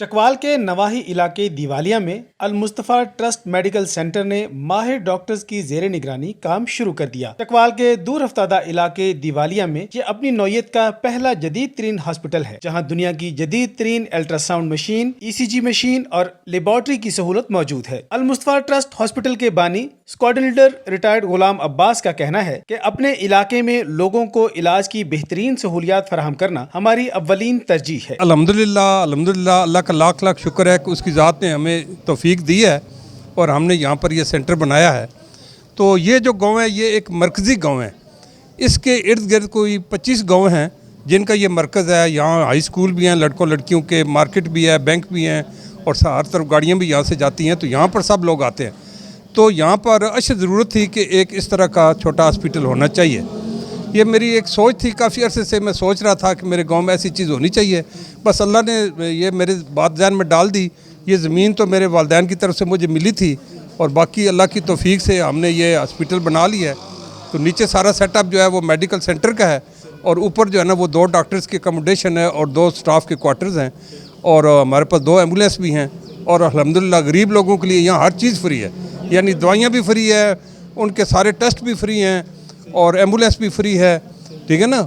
चकवाल के नवाही इलाके दिवालिया में अल मुस्तफा ट्रस्ट मेडिकल सेंटर ने माहिर डॉक्टर्स की जेर निगरानी काम शुरू कर दिया। चकवाल के दूर हफ्तादा इलाके दिवालिया में ये अपनी नौयत का पहला जदीद तरीन हॉस्पिटल है, जहां दुनिया की जदीद तरीन अल्ट्रासाउंड मशीन, ECG मशीन और लेबोरेटरी की सहूलत मौजूद है। अल मुस्तफा ट्रस्ट हॉस्पिटल के बानी स्क्वाड्रन लीडर रिटायर्ड गुलाम अब्बास का कहना है कि अपने इलाके में लोगों को इलाज की बेहतरीन सहूलियात फराहम करना हमारी अव्वलीन तरजीह है। अल्हम्दुलिल्लाह अल्हम्दुलिल्लाह, अल्लाह का लाख लाख शुक्र है कि उसकी ज़ात ने हमें तौफीक दी है और हमने यहाँ पर ये सेंटर बनाया है। तो ये जो गांव है ये एक मरकज़ी गांव है। इसके इर्द गिर्द कोई 25 गांव हैं जिनका ये मरकज़ है। यहाँ हाई स्कूल भी हैं, लड़कों लड़कियों के, मार्केट भी है, बैंक भी हैं और हर तरफ गाड़ियाँ भी यहाँ से जाती हैं। तो यहाँ पर सब लोग आते हैं। तो यहाँ पर अशद ज़रूरत थी कि एक इस तरह का छोटा हॉस्पिटल होना चाहिए। ये मेरी एक सोच थी, काफ़ी अरसे से मैं सोच रहा था कि मेरे गांव में ऐसी चीज़ होनी चाहिए। बस अल्लाह ने ये मेरे बात ज़हन में डाल दी। ये ज़मीन तो मेरे वालिदैन की तरफ से मुझे मिली थी और बाकी अल्लाह की तौफीक से हमने ये हॉस्पिटल बना लिया है। तो नीचे सारा सेटअप जो है वो मेडिकल सेंटर का है और ऊपर जो है ना वो 2 डॉक्टर्स की अकोमोडेशन है और 2 स्टाफ के क्वार्टर्स हैं और हमारे पास 2 एम्बुलेंस भी हैं। और अल्हम्दुलिल्लाह गरीब लोगों के लिए यहाँ हर चीज़ फ्री है, यानी दवाइयाँ भी फ्री है, उनके सारे टेस्ट भी फ्री हैं और एम्बुलेंस भी फ्री है, ठीक है ना।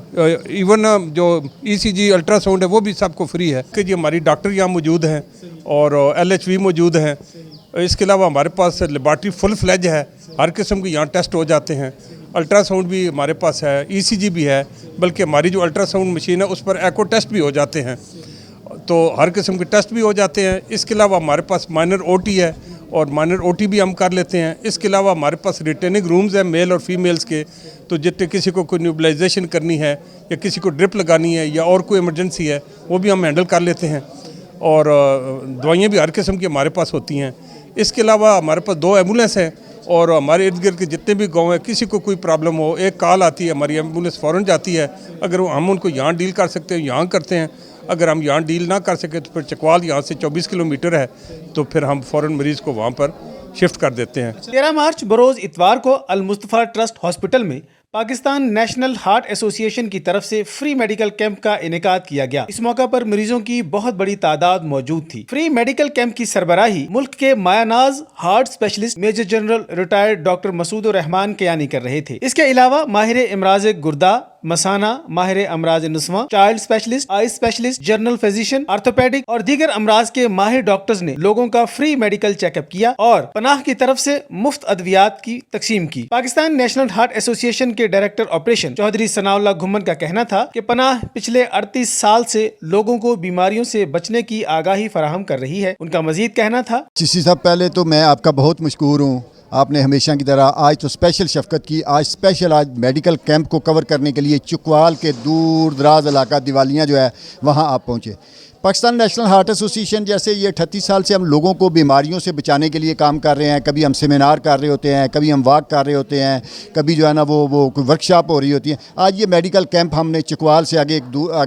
इवन जो ECG अल्ट्रासाउंड है वो भी सबको फ्री है कि जी हमारी डॉक्टर यहाँ मौजूद हैं और LHV मौजूद हैं। इसके अलावा हमारे पास लेबॉर्ट्री फुल फ्लेज है, हर किस्म के यहाँ टेस्ट हो जाते हैं। अल्ट्रासाउंड भी हमारे पास है, ECG भी है, बल्कि हमारी जो अल्ट्रासाउंड मशीन है उस पर एको टेस्ट भी हो जाते हैं। तो हर किस्म के टेस्ट भी हो जाते हैं। इसके अलावा हमारे पास माइनर OT है और माइनर OT भी हम कर लेते हैं। इसके अलावा हमारे पास रिटेनिंग रूम्स हैं मेल और फीमेल्स के। तो जितने किसी को कोई न्यूबलाइजेशन करनी है या किसी को ड्रिप लगानी है या और कोई इमरजेंसी है वो भी हम हैंडल कर लेते हैं। और दवाइयाँ भी हर किस्म की हमारे पास होती हैं। इसके अलावा हमारे पास 2 एम्बुलेंस हैं और हमारे इर्द गिर्द के जितने भी गाँव हैं किसी को कोई प्रॉब्लम हो, एक कॉल आती है, हमारी एम्बुलेंस फ़ौरन जाती है। अगर हम उनको यहाँ डील कर सकते हैं यहाँ करते हैं, अगर हम यहाँ डील ना कर सके तो फिर चकवाल यहाँ से 24 किलोमीटर है तो फिर हम फ़ौरन मरीज़ को वहाँ पर शिफ्ट कर देते हैं। 13 मार्च बरोज़ इतवार को अल मुस्तफा ट्रस्ट हॉस्पिटल में पाकिस्तान नेशनल हार्ट एसोसिएशन की तरफ से फ्री मेडिकल कैंप का इनेकाद किया गया। इस मौका पर मरीजों की बहुत बड़ी तादाद मौजूद थी। फ्री मेडिकल कैंप की सरबराही मुल्क के मायानाज heart specialist major general retired doctor Masood Rehman Kiyani कर रहे थे। इसके अलावा माहिर इमराज गुर्दा, मसाना, माहिर अमराज नुस्वा, child specialist, eye specialist, general physician, orthopaedic और दीगर अमराज के माहिर डॉक्टर्स ने लोगों का फ्री मेडिकल चेकअप किया और पनाह की तरफ से मुफ्त अद्वियात की तकसीम की। पाकिस्तान नेशनल हार्ट एसोसिएशन के डायरेक्टर ऑपरेशन चौधरी सनाउल्लाह घुम्मन का कहना था कि पनाह पिछले 38 साल से लोगों को बीमारियों से बचने की आगाही फराहम कर रही है। उनका मजीद कहना था, जिस सब पहले तो मैं आपका बहुत मशकूर हूँ। आपने हमेशा की तरह आज तो स्पेशल शफकत की, आज मेडिकल कैंप को कवर करने के लिए चकवाल के दूर दराज इलाका दिवालियाँ जो है वहाँ आप पहुँचे। पाकिस्तान नेशनल हार्ट एसोसिएशन जैसे ये 38 साल से हम लोगों को बीमारियों से बचाने के लिए काम कर रहे हैं। कभी हम सेमिनार कर रहे होते हैं, कभी हम वॉक कर रहे होते हैं, कभी जो है ना वो कोई वर्कशॉप हो रही होती है। आज ये मेडिकल कैंप हमने चकवाल से आगे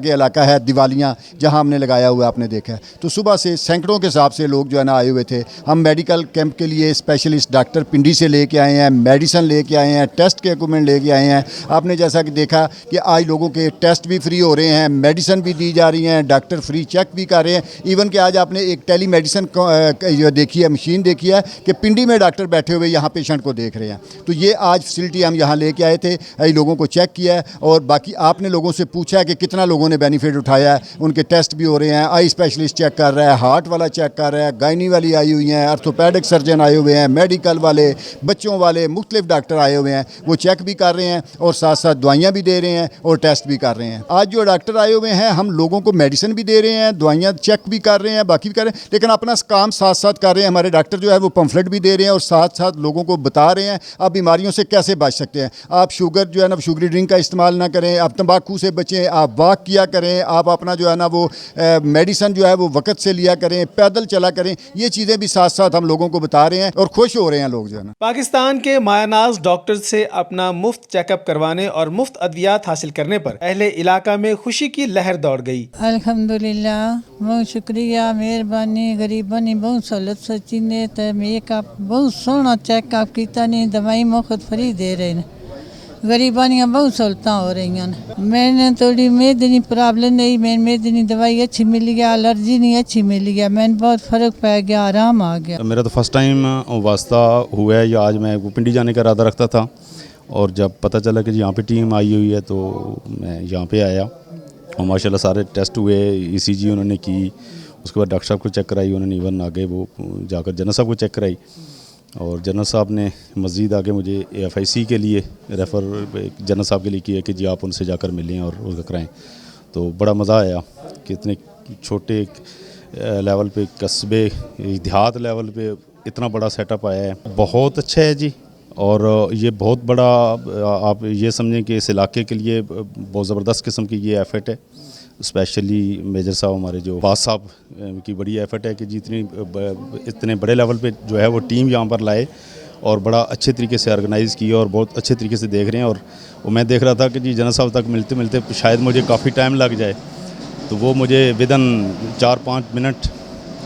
इलाका है दिवालियाँ, जहाँ हमने लगाया हुआ आपने देखा है। तो सुबह से सैकड़ों के हिसाब से लोग जो है ना आए हुए थे। हम मेडिकल कैंप के लिए स्पेशलिस्ट डॉक्टर पिंडी से लेके आए हैं, मेडिसन लेके आए हैं, टेस्ट के इक्विपमेंट लेके आए हैं। आपने जैसा कि देखा कि आज लोगों के टेस्ट भी फ्री हो रहे हैं, मेडिसन भी दी जा रही हैं, डॉक्टर फ्री चेक भी कर रहे हैं। इवन कि आज आपने एक टेली मेडिसिन जो देखी है, मशीन देखी है कि पिंडी में डॉक्टर बैठे हुए यहाँ पेशेंट को देख रहे हैं। तो ये आज फैसिलिटी हम यहाँ लेके आए थे, लोगों को चेक किया है और बाकी आपने लोगों से पूछा है कि कितना लोगों ने बेनिफिट उठाया है। उनके टेस्ट भी हो रहे हैं, आई स्पेशलिस्ट चेक कर रहा है, हार्ट वाला चेक कर रहा है, गायनी वाली आई हुई हैं, आर्थोपेडिक सर्जन आए हुए हैं, मेडिकल वाले, बच्चों वाले, मुख्तलिफ डॉक्टर आए हुए हैं। वो चेक भी कर रहे हैं और साथ साथ दवाइयाँ भी दे रहे हैं और टेस्ट भी कर रहे हैं। आज जो डॉक्टर आए हुए हैं हम लोगों को मेडिसिन भी दे रहे हैं, दवाइयाँ चेक भी कर रहे हैं, बाकी भी कर रहे हैं, लेकिन अपना काम साथ साथ कर रहे हैं। हमारे डॉक्टर जो है वो पम्फलेट भी दे रहे हैं और साथ साथ लोगों को बता रहे हैं आप बीमारियों से कैसे बच सकते हैं। आप शुगर जो है ना शुगरी ड्रिंक का इस्तेमाल ना करें, आप तंबाकू से बचें, आप वॉक किया करें, आप अपना जो है ना वो मेडिसिन जो है वो वक्त से लिया करें, पैदल चला करें। ये चीज़ें भी साथ साथ हम लोगों को बता रहे हैं और खुश हो रहे हैं लोग जो है ना। पाकिस्तान के मायानाज डॉक्टर से अपना मुफ्त चेकअप करवाने और मुफ्त अद्वियात हासिल करने पर अहले इलाका में खुशी की लहर दौड़ गई। अल्हम्दुलिल्लाह, बहुत शुक्रिया, मेहरबानी, गरीबों ने बहुत सहूलत सची ने तो मेकअप बहुत सोहना चेकअप किया ने, दवाई मुफ्त फ्री दे रहे हैं। गरीबां दियां बहुत सहूलतां हो रही हैं। मैंने थोड़ी मेदनी प्रॉब्लम नहीं, मैंने मेदनी दवाई अच्छी मिल गया, एलर्जी नहीं अच्छी मिल गया, मैंने बहुत फ़र्क पै गया, आराम आ गया। मेरा तो फर्स्ट टाइम वास्ता हुआ है या आज मैं पिंडी जाने का इरादा रखता था और जब पता चला कि यहाँ पे टीम आई हुई है तो मैं यहाँ पे आया और माशाल्लाह सारे टेस्ट हुए, ECG उन्होंने की, उसके बाद डॉक्टर साहब को चेक कराई उन्होंने, इवन आगे वो जाकर जनरल साहब को चेक कराई और जनरल साहब ने मज़ीद आगे मुझे AFIC के लिए रेफ़र जनरल साहब के लिए किया कि जी आप उनसे जाकर मिलें और उसका कराएं। तो बड़ा मज़ा आया कि इतने छोटे लेवल पे कस्बे देहात लेवल पे इतना बड़ा सेटअप आया है, बहुत अच्छा है जी। और ये बहुत बड़ा आप ये समझें कि इस इलाके के लिए बहुत ज़बरदस्त किस्म की ये एफर्ट है, स्पेशली मेजर साहब हमारे जो फास साहब की बड़ी एफर्ट है कि जी इतने बड़े लेवल पे जो है वो टीम यहाँ पर लाए और बड़ा अच्छे तरीके से ऑर्गेनाइज़ किया और बहुत अच्छे तरीके से देख रहे हैं। और मैं देख रहा था कि जी जनरल साहब तक मिलते मिलते शायद मुझे काफ़ी टाइम लग जाए, तो वो मुझे विदन 4-5 मिनट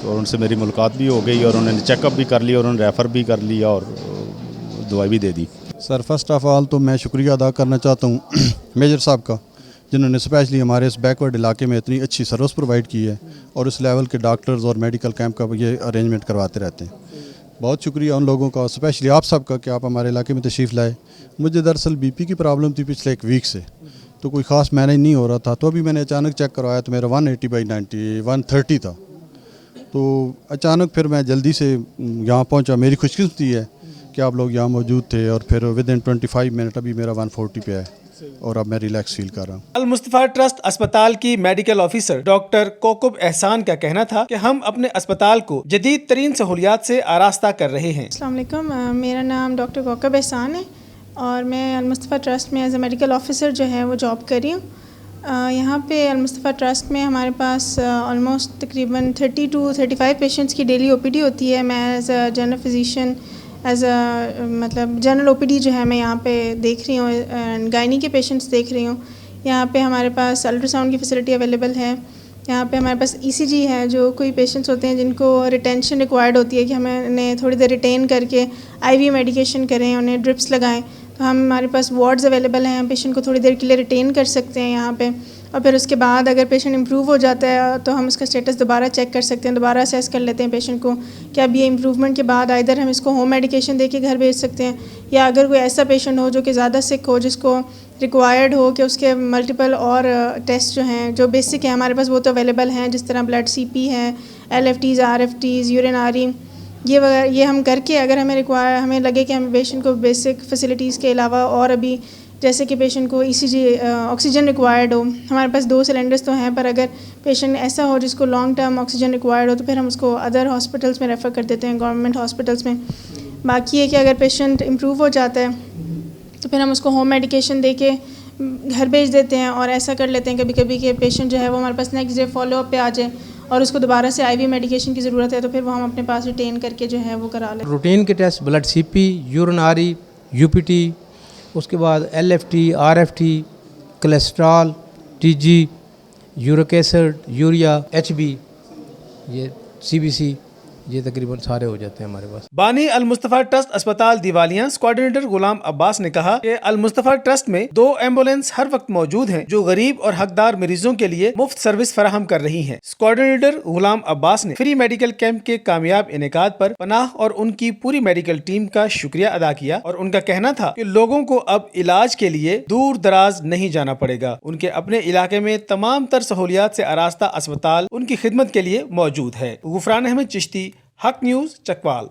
और उनसे मेरी मुलाकात भी हो गई और उन्होंने चेकअप भी कर लिया और उन्होंने रेफ़र भी कर लिया और दवाई भी दे दी। सर फर्स्ट ऑफ़ ऑल तो मैं शुक्रिया अदा करना चाहता हूँ मेजर साहब का, जिन्होंने स्पेशली हमारे इस बैकवर्ड इलाके में इतनी अच्छी सर्विस प्रोवाइड की है और इस लेवल के डॉक्टर्स और मेडिकल कैंप का ये अरेंजमेंट करवाते रहते हैं। बहुत शुक्रिया उन लोगों का, स्पेशली आप सब का कि आप हमारे इलाके में तशरीफ़ लाए। मुझे दरअसल BP की प्रॉब्लम थी पिछले 1 वीक से, तो कोई ख़ास मैनेज नहीं हो रहा था, तो अभी मैंने अचानक चेक करवाया तो मेरा 180/90 130 था। तो अचानक फिर मैं जल्दी से यहाँ पहुँचा, मेरी खुशकिस्मती है कि आप लोग यहाँ मौजूद थे और फिर विदिन 25 मिनट अभी मेरा 140 पे है और अब मैं रिलैक्स फील कर रहा हूँ। अल मुस्तफ़ा ट्रस्ट अस्पताल की मेडिकल ऑफिसर डॉक्टर कोकुब एहसान का कहना था कि हम अपने अस्पताल को जदीद तरीन सहूलियात से आरास्ता कर रहे हैं। अस्सलाम वालेकुम, मेरा नाम डॉक्टर कोकुब एहसान है और मैं अल मुस्तफ़ा ट्रस्ट में एज ए मेडिकल ऑफिसर जो है वो जॉब कर रही हूँ। यहाँ पे अल मुस्तफ़ा ट्रस्ट में हमारे पास ऑलमोस्ट तकरीबन 30 to 35 पेशेंट्स की डेली OPD होती है। मैं एज अ जनरल फिजिशियन मतलब जनरल OPD जो है मैं यहाँ पे देख रही हूँ एंड गायनी के पेशेंट्स देख रही हूँ। यहाँ पे हमारे पास अल्ट्रासाउंड की फैसिलिटी अवेलेबल है। यहाँ पे हमारे पास ECG है, जो कोई पेशेंट्स होते हैं जिनको रिटेंशन रिक्वायर्ड होती है कि हमें उन्हें थोड़ी देर रिटेन करके IV मेडिकेशन करें, उन्हें ड्रिप्स लगाएं, तो हमारे पास वार्ड्स अवेलेबल हैं, हम पेशेंट को थोड़ी देर के लिए रिटेन कर सकते हैं यहाँ पे। और फिर उसके बाद अगर पेशेंट इम्प्रूव हो जाता है तो हम उसका स्टेटस दोबारा चेक कर सकते हैं, दोबारा असेस कर लेते हैं पेशेंट को कि अब ये इम्प्रूवमेंट के बाद आइदर हम इसको होम मेडिकेशन दे के घर भेज सकते हैं, या अगर कोई ऐसा पेशेंट हो जो कि ज़्यादा सिक हो, जिसको रिक्वायर्ड हो कि उसके मल्टीपल और टेस्ट जो हैं जो बेसिक है हमारे पास वो तो अवेलेबल हैं, जिस तरह ब्लड CP है, LFTs RFTs यूरिनरी, ये हम करके अगर हमें लगे कि हम पेशेंट को बेसिक फैसिलिटीज़ के अलावा और अभी जैसे कि पेशेंट को ECG ऑक्सीजन रिक्वायर्ड हो, हमारे पास 2 सिलेंडर्स तो हैं, पर अगर पेशेंट ऐसा हो जिसको लॉन्ग टर्म ऑक्सीजन रिक्वायर्ड हो तो फिर हम उसको अदर हॉस्पिटल्स में रेफ़र कर देते हैं, गवर्नमेंट हॉस्पिटल्स में। बाकी है कि अगर पेशेंट इम्प्रूव हो जाता है तो फिर हम उसको होम मेडिकेशन दे के घर भेज देते हैं, और ऐसा कर लेते हैं कभी कभी कि पेशेंट जो है वो हमारे पास नेक्स्ट डे फॉलोअप पे आ जाए और उसको दोबारा से IV मेडिकेशन की ज़रूरत है तो फिर वो हम अपने पास रिटेन करके जो है वो करा लें। रूटीन के test blood CP, urinary, UPT, उसके बाद LFT, RFT, cholesterol, TG, uric acid, urea, HB, ये CBC, ये तकरीबन सारे हो जाते हैं हमारे पास। बानी अल मुस्तफ़ा ट्रस्ट अस्पताल दीवालियां कोऑर्डिनेटर गुलाम अब्बास ने कहा कि अल मुस्तफ़ा ट्रस्ट में 2 एम्बुलेंस हर वक्त मौजूद हैं जो गरीब और हकदार मरीजों के लिए मुफ्त सर्विस फराहम कर रही हैं। कोऑर्डिनेटर गुलाम अब्बास ने फ्री मेडिकल कैंप के कामयाब इनेकाद पर पनाह और उनकी पूरी मेडिकल टीम का शुक्रिया अदा किया और उनका कहना था कि लोगों को अब इलाज के लिए दूर दराज नहीं जाना पड़ेगा। उनके अपने इलाके में तमाम तर सहूलियात से आरास्ता अस्पताल उनकी खिदमत के लिए मौजूद है। गुफरान अहमद चिश्ती, हक न्यूज़, चकवाल।